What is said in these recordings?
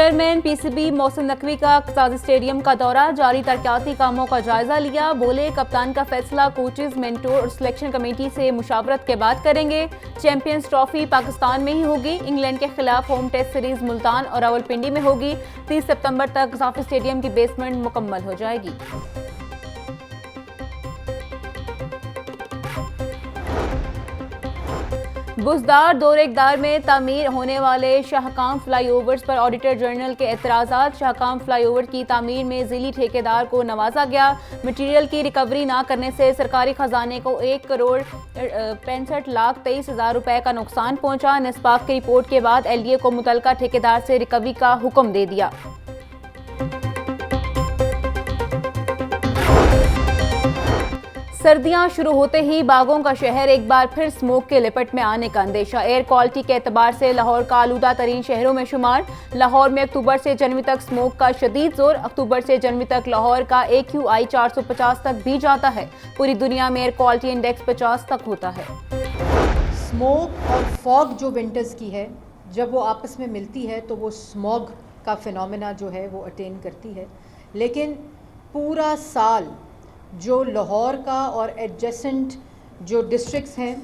Chairman PCB Mohsin Naqvi का कसाजी stadium का दौरा, जारी तरक्याती कामों का जायजा लिया। बोले कप्तान का फैसला कोचेज, मेंटोर और सिलेक्शन कमेटी से मुशावरत के बाद करेंगे। चैंपियंस ट्रॉफी पाकिस्तान में ही होगी। इंग्लैंड के खिलाफ होम टेस्ट सीरीज मुल्तान और रावलपिंडी में होगी। 30 सितंबर तक कसाजी स्टेडियम की बेसमेंट मुकम्मल हो जाएगी। बुजदार दौरेकदार में तामीर होने वाले शाहकाम फ्लाईओवर्स पर ऑडिटर जनरल के एतराज़ात। शाहकाम फ्लाईओवर की तामीर में ज़िली ठेकेदार को नवाजा गया। मटीरियल की रिकवरी ना करने से सरकारी खजाने को 1,65,23,000 रुपए का नुकसान पहुंचा। निस्बाक की रिपोर्ट के बाद एलडीए को मुतलका ठेकेदार से रिकवरी का हुक्म दे दिया। सर्दियां शुरू होते ही बागों का शहर एक बार फिर स्मोक के लिपट में आने का अंदेशा। एयर क्वालिटी के एतबार से लाहौर का आलूदा तरीन शहरों में शुमार। लाहौर में अक्टूबर से जनवरी तक स्मोक का शदीद जोर। अक्टूबर से जनवरी तक लाहौर का AQI 450 तक भी जाता है। पूरी दुनिया में एयर क्वालिटी इंडेक्स 50 तक होता है। स्मोक और फॉग जो विंटर्स की है, जब वो आपस में मिलती है तो वो स्मॉग का फिनोमेना जो है वो अटेन करती है। लेकिन पूरा साल जो लाहौर का और एडजेसेंट जो डिस्ट्रिक्ट्स हैं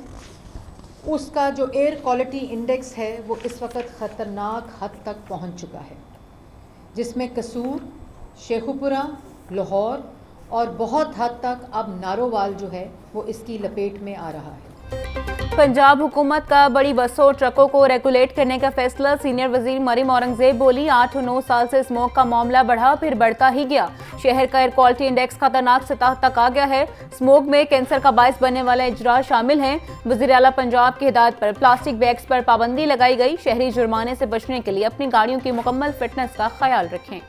उसका जो एयर क्वालिटी इंडेक्स है वो इस वक्त ख़तरनाक हद तक पहुंच चुका है, जिसमें कसूर, शेखुपुरा, लाहौर और बहुत हद तक अब नारोवाल जो है वो इसकी लपेट में आ रहा है। पंजाब हुकूमत का बड़ी बसों और ट्रकों को रेगुलेट करने का फैसला। सीनियर वजीर मरीम औरंगजेब बोली 8 और 9 साल से स्मोक का मामला बढ़ा फिर बढ़ता ही गया। शहर का एयर क्वालिटी इंडेक्स खतरनाक सतह तक आ गया है। स्मोक में कैंसर का बायस बनने वाले इजरा शामिल हैं। वजीर आला पंजाब की हिदायत पर प्लास्टिक बैग्स पर पाबंदी लगाई गई। शहरी जुर्माने से बचने के लिए अपनी गाड़ियों की मुकम्मल फिटनेस का ख्याल रखें।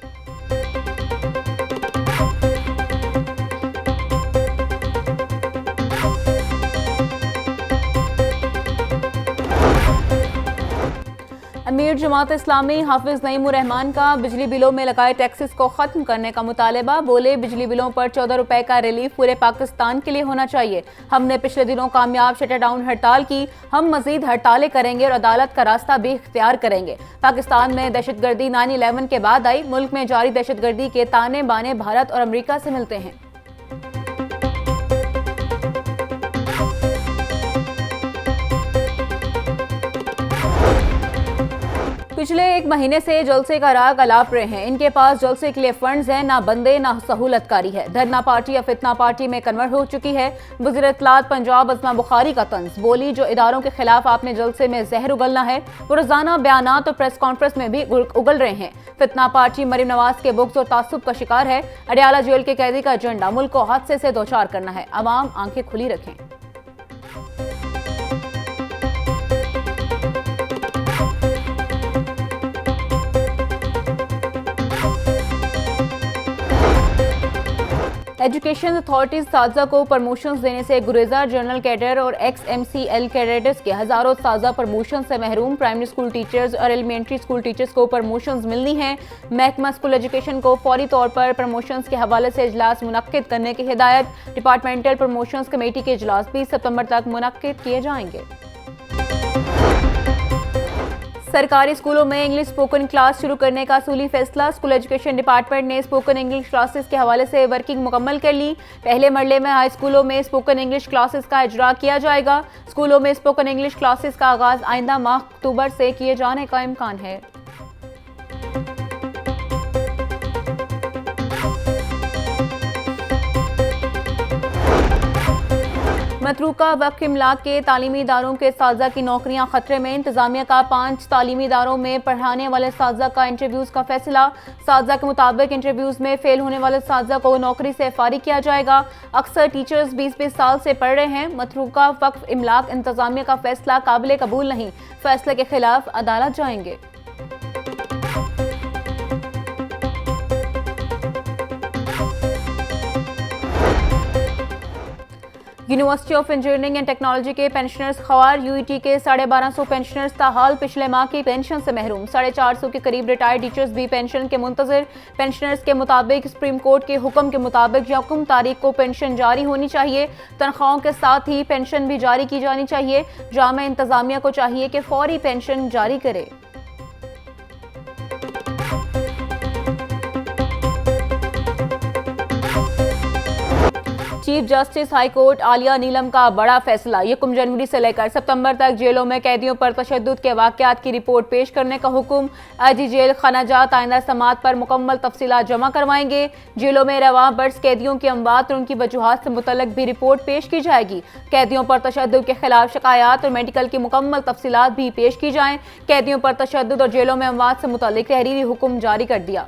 अमीर जमात इस्लामी हाफिज नईमुर रहमान का बिजली बिलों में लगाए टैक्सेस को खत्म करने का मुतालबा। बोले बिजली बिलों पर 14 रुपए का रिलीफ पूरे पाकिस्तान के लिए होना चाहिए। हमने पिछले दिनों कामयाब शटर डाउन हड़ताल की, हम मजीद हड़तालें करेंगे और अदालत का रास्ता भी इख्तियार करेंगे। पाकिस्तान में दहशतगर्दी 9/11 के बाद आई। मुल्क में जारी दहशतगर्दी के ताने बाने भारत और अमेरिका से मिलते हैं। पिछले 1 महीने से जलसे का राग अलाप रहे हैं। इनके पास जलसे के लिए फंड्स हैं, ना बंदे ना सहूलतकारी है। धरना पार्टी या फितना पार्टी में कन्वर्ट हो चुकी है। वज़ीर इत्तलात पंजाब अस्मा बुखारी का तंज। बोली जो इदारों के खिलाफ आपने जलसे में जहर उगलना है वो रोजाना बयानात और प्रेस कॉन्फ्रेंस में भी उगल रहे हैं। फितना पार्टी मरीम नवाज के बुग़्ज़ और तासुब का शिकार है। अडयाला जेल के कैदी का एजेंडा मुल्क को हादसे से दोचार करना है। अवाम आंखें खुली रखें। एजुकेशन अथॉरिटीज साजा को प्रमोशंस देने से गुरेजा। जनरल कैडर और XMCL कैडेट्स के हजारों साजा प्रमोशन से महरूम। प्राइमरी स्कूल टीचर्स और एलिमेंट्री स्कूल टीचर्स को प्रमोशंस मिलनी हैं। महकमा स्कूल एजुकेशन को फौरी तौर पर प्रमोशंस के हवाले से इजलास मुनक्किद करने की हिदायत। डिपार्टमेंटल प्रमोशंस कमेटी के इजलास 20 सितंबर तक मुनक्किद किए जाएंगे। सरकारी स्कूलों में इंग्लिश स्पोकन क्लास शुरू करने का असूली फैसला। स्कूल एजुकेशन डिपार्टमेंट ने स्पोकन इंग्लिश क्लासेस के हवाले से वर्किंग मुकम्मल कर ली। पहले मरले में हाई स्कूलों में स्पोकन इंग्लिश क्लासेस का इजरा किया जाएगा। स्कूलों में स्पोकन इंग्लिश क्लासेस का आगाज आइंदा माह अक्टूबर से किए जाने का इम्कान है। मतरूका वक्फ इमलाक के तालीमी इदारों के साजा की नौकरियां खतरे में। इंतजामिया का 5 तालीमी इदारों में पढ़ाने वाले साजा का इंटरव्यूज का फैसला। साजा के मुताबिक इंटरव्यूज में फेल होने वाले साजा को नौकरी से फारिग किया जाएगा। अक्सर टीचर्स 20-20 साल से पढ़ रहे हैं। मतरूका वक्फ इमलाक इंतजामिया का फैसला काबिल कबूल नहीं। फैसले के खिलाफ अदालत जाएंगे। University of engineering and technology के पेंशनर्स ख्वार। यूईटी के 1250 पेंशनर्स ताहाल पिछले माह की पेंशन से महरूम। 450 के करीब रिटायर्ड टीचर्स भी पेंशन के मुंतजर। पेंशनर्स के मुताबिक सुप्रीम कोर्ट के हुक्म के मुताबिक 1 तारीख को पेंशन जारी होनी चाहिए। तनख्वाहों के साथ ही पेंशन भी जारी की जानी चाहिए। जामा इंतजामिया को चाहिए कि फौरी पेंशन जारी करे। Chief justice high court Aliya Neelam का बड़ा फैसला। 1 जनवरी से लेकर सितंबर तक जेलों में कैदियों पर तशद्दुद के वाकयात की रिपोर्ट पेश करने का हुक्म। आईजी जेल खानाजात आइंदा समात पर मुकम्मल तफसीलात जमा करवाएंगे। जेलों में रवां बर्स कैदियों की अमवात और उनकी वजूहात से मुतल्लिक भी रिपोर्ट पेश की जाएगी। कैदियों पर तशद्दुद के खिलाफ शिकायत और मेडिकल की मुकम्मल तफसीलात भी पेश की जाएं। कैदियों पर तशद्दुद और जेलों में अमवात से मुतल्लिक तहरीरी हुक्म जारी कर दिया।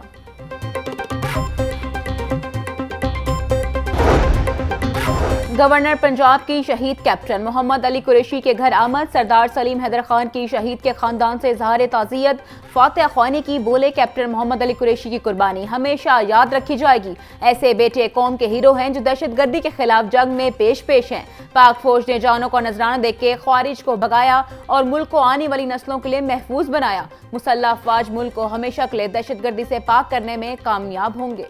गवर्नर पंजाब की शहीद कैप्टन मोहम्मद अली कुरैशी के घर आमद। सरदार सलीम हैदर खान की शहीद के खानदान से इजहार ताज़ियत। फातिहा ख्वानी की बोले, कैप्टन मोहम्मद अली कुरैशी की कुर्बानी हमेशा याद रखी जाएगी। ऐसे बेटे कौम के हीरो हैं जो दहशतगर्दी के खिलाफ जंग में पेश हैं। पाक फौज ने जानों का नजराना देख के ख्वारिज को भगाया और मुल्क को आने वाली नस्लों के लिए महफूज बनाया। मुसल्लह अफवाज मुल्क को हमेशा के लिए दहशतगर्दी से पाक करने में कामयाब होंगे।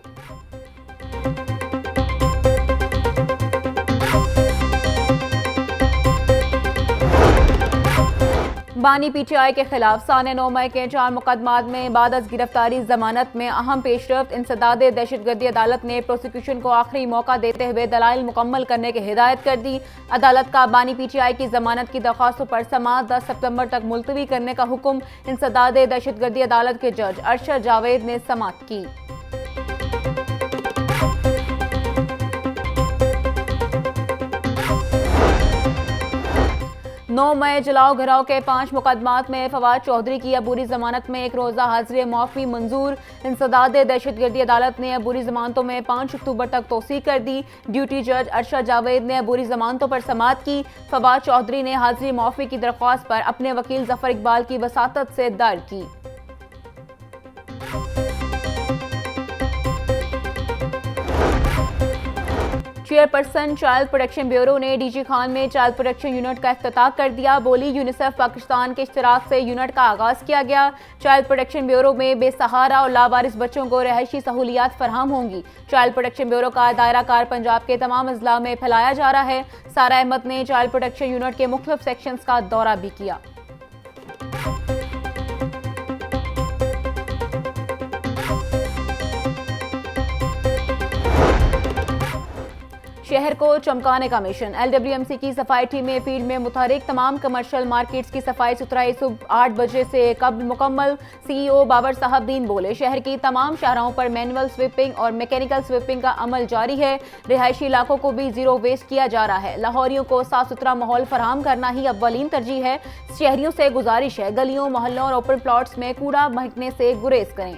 बानी पीटीआई के खिलाफ साने 9 मई के 4 मुकदमात में बाद अज गिरफ्तारी जमानत में अहम पेशरफ्त। इंसदाद दहशतगर्दी अदालत ने प्रोसिक्यूशन को आखिरी मौका देते हुए दलाइल मुकम्मल करने की हिदायत कर दी। अदालत का बानी पीटीआई की जमानत की दरख्वास्तों पर समाअत 10 सितंबर तक मुलतवी करने का हुक्म इंसदाद दहशतगर्दी अदालत के जज अरशद जावेद ने समाअत की। 9 मई जलाओ घराव के 5 मुकदमात में फवाद चौधरी की अबूरी जमानत में 1 रोज़ा हाजिर मौफी मंजूर। इंसदाद दहशतगर्दी अदालत ने अबूरी जमानतों में 5 अक्टूबर तक तोसी कर दी। ड्यूटी जज अरशद जावेद ने अबूरी जमानतों पर समाअत की। फवाद चौधरी ने हाजिरी मौफी की दरख्वास्त पर अपने वकील जफर इकबाल की वसातत से दायर की। चेयरपर्सन चाइल्ड प्रोटेक्शन ब्यूरो ने डीजी खान में चाइल्ड प्रोटेक्शन यूनिट का इफ्तिताह कर दिया। बोली, यूनिसेफ पाकिस्तान के इश्तराक से यूनिट का आगाज किया गया। चाइल्ड प्रोटेक्शन ब्यूरो में बेसहारा और लावारिस बच्चों को रिहायशी सहूलियात फराहम होंगी। चाइल्ड प्रोटेक्शन ब्यूरो का दायरा कार पंजाब के तमाम अजला में फैलाया जा रहा है। सारा अहमद ने चाइल्ड प्रोटेक्शन यूनिट के मुख्तलिफ सेक्शंस का दौरा भी किया। शहर को चमकाने का मिशन। LWMC की सफाई टीम में फील्ड में मुतहरिक। तमाम कमर्शियल मार्केट्स की सफाई सुथराई सुबह 8 बजे से कब्ल मुकम्मल। CEO बाबर साहब दीन बोले, शहर की तमाम शाहराहों पर मैनुअल स्वीपिंग और मैकेनिकल स्वीपिंग का अमल जारी है। रिहायशी इलाकों को भी जीरो वेस्ट किया जा रहा है। लाहौरियों को साफ सुथरा माहौल फराहम करना ही अव्वलीन तरजीह है। शहरियों से गुजारिश है, गलियों मोहल्लों और ओपन प्लॉट्स में कूड़ा महकने से गुरेज करें।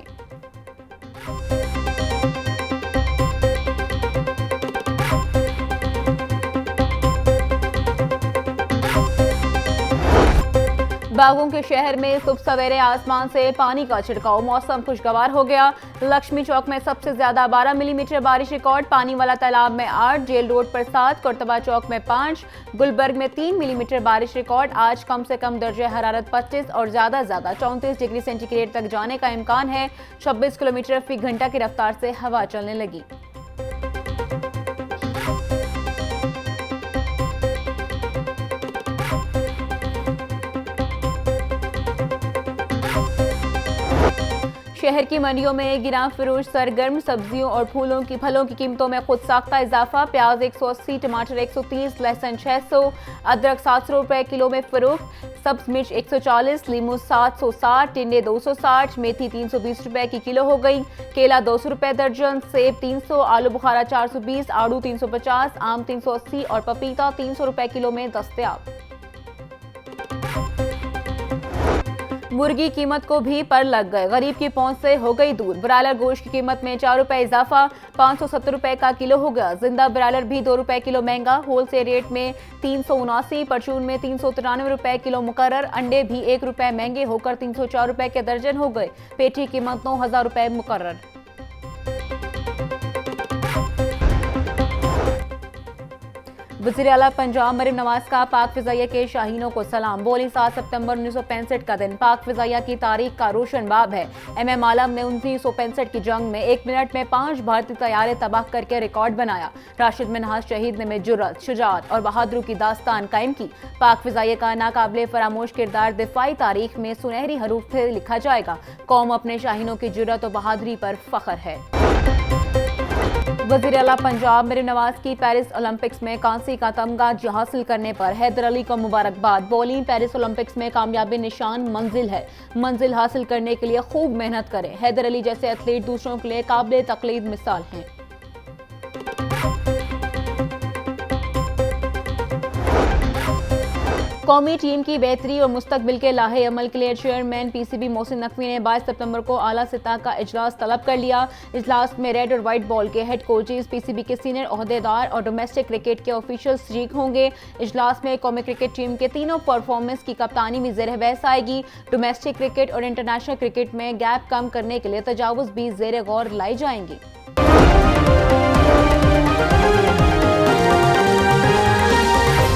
बागों के शहर में सुबह सवेरे आसमान से पानी का छिड़काव। मौसम खुशगवार हो गया। लक्ष्मी चौक में सबसे ज्यादा 12 मिलीमीटर बारिश रिकॉर्ड। पानी वाला तालाब में 8, जेल रोड पर 7, कोतबा चौक में 5, गुलबर्ग में 3 मिलीमीटर बारिश रिकॉर्ड। आज कम से कम दर्जे हरारत 25 और ज्यादा 34 डिग्री सेंटीग्रेड तक जाने का इम्कान है। 26 किलोमीटर फी घंटा की रफ्तार से हवा चलने लगी। शहर की मंडियों में गिरां फरोश सरगर्म। सब्जियों और फलों की कीमतों में खुद साख्ता इजाफा। प्याज 180, टमाटर 130, लहसुन 600, अदरक 700 रुपए किलो में फरोख्त। सब्ज मिर्च 140, लीमू 760, टिंडे 260, मेथी 320 रुपए की किलो हो गई। केला 200 रुपए दर्जन, सेब 300, आलू बुखारा 420, आड़ू 350, आम 380 और पपीता 300 रुपए किलो में दस्तयाब। मुर्गी कीमत को भी पर लग गए। गरीब की पहुंच से हो गई दूर। ब्रायलर गोश्त की कीमत में 4 रुपए इजाफा। 570 रुपए का किलो हो गया। जिंदा ब्रायलर भी 2 रुपए किलो महंगा। होलसेल रेट में 379, परचून में 393 रुपए किलो मुकर्रर। अंडे भी 1 रुपए महंगे होकर 304 रुपए के दर्जन हो गए। पेटी कीमत 9000 रुपए मुकर्रर। वज़ीर आला पंजाब मरीम नवाज का पाक फिजाइया के शाहीनों को सलाम। बोली, 7 सितंबर 1965 का दिन पाक फिजाइया की तारीख का रोशन बाब है। MM आलम ने 1965 की जंग में 1 मिनट में 5 भारतीय तैयारे तबाह करके रिकॉर्ड बनाया। राशिद मिन्हाज शहीद ने में जुर्रत, शुजाअत और बहादुरी की दास्तान कायम की। पाक फिजाइया का नाकाबिले फरामोश किरदार दिफाई तारीख में सुनहरी हरूफ से लिखा जाएगा। कौम अपने शाहीनों की जुर्रत और बहादुरी पर फख्र है। वज़ीर आला पंजाब मरीम नवाज की पेरिस ओलंपिक्स में कांसी का तमगा हासिल करने पर हैदर अली को मुबारकबाद। बॉलिंग पेरिस ओलंपिक्स में कामयाबी निशान मंजिल है। मंजिल हासिल करने के लिए खूब मेहनत करें। हैदर अली जैसे एथलीट दूसरों के लिए काबिल तकलीद मिसाल हैं। कौमी टीम की बेहतरी और मुस्तकबिल के लाहे अमल के लिए चेयरमैन पीसीबी मोहसिन नकवी ने 22 सितंबर को आला सतह का इजलास तलब कर लिया। इजलास में रेड और वाइट बॉल के हेड कोचेज, पीसीबी के सीनियर ओहदेदार और डोमेस्टिक क्रिकेट के ऑफिशियल्स शरीक होंगे। इजलास में कौमी क्रिकेट टीम के तीनों परफॉर्मेंस की कप्तानी भी ज़ेर बहस आएगी। डोमेस्टिक क्रिकेट और इंटरनेशनल क्रिकेट में गैप कम करने के लिए तजावुज़ भी ज़ेर गौर लाई जाएंगी।